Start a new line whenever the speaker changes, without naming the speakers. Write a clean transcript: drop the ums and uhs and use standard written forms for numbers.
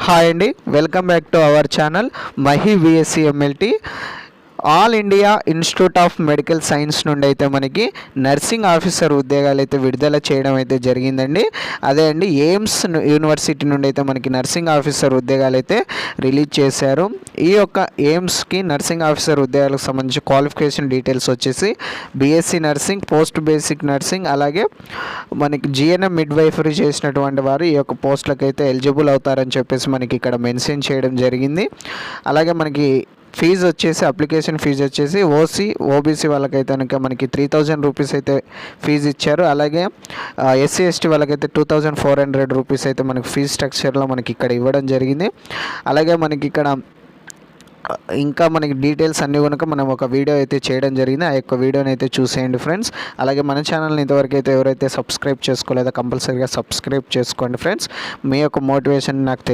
Hi అండి, welcome back to our channel Mahi VSC MLT. All India institute of medical science నుండి అయితే మనకి nursing officer ఉద్యోగాలు అయితే విడుదల చేయడం అయితే జరిగిందండి. అదే అండి, ఎయిమ్స్ యూనివర్సిటీ నుండి అయితే మనకి నర్సింగ్ ఆఫీసర్ ఉద్యోగాలు అయితే రిలీజ్ చేశారు. ఈ యొక్క ఎయిమ్స్కి నర్సింగ్ ఆఫీసర్ ఉద్యోగాలకు సంబంధించి క్వాలిఫికేషన్ డీటెయిల్స్ వచ్చేసి BSc nursing, post basic nursing, అలాగే మనకి జిఎన్ఎం మిడ్ వైఫరీ చేసినటువంటి వారు ఈ యొక్క పోస్టులకు అయితే ఎలిజిబుల్ అవుతారని చెప్పేసి మనకి ఇక్కడ మెన్షన్ చేయడం జరిగింది. అలాగే మనకి ఫీజు వచ్చేసి అప్లికేషన్ ఫీజు వచ్చేసి ఓబీసీ వాళ్ళకైతే కనుక మనకి 3000 రూపీస్ అయితే ఫీజు ఇచ్చారు. అలాగే ఎస్సీ ఎస్టీ వాళ్ళకైతే 2400 రూపీస్ అయితే మనకి ఫీజు స్ట్రక్చర్లో మనకి ఇక్కడ ఇవ్వడం జరిగింది. అలాగే మనకి ఇక్కడ ఇంకా మనకి డీటెయిల్స్ అన్నీ కనుక మనం ఒక వీడియో అయితే చేయడం జరిగింది. ఆ యొక్క వీడియోని అయితే చూసేయండి ఫ్రెండ్స్. అలాగే మన ఛానల్ని ఇంతవరకు అయితే ఎవరైతే సబ్స్క్రైబ్ చేసుకోలేదో కంపల్సరీగా సబ్స్క్రైబ్ చేసుకోండి ఫ్రెండ్స్. మీ యొక్క మోటివేషన్ నాకు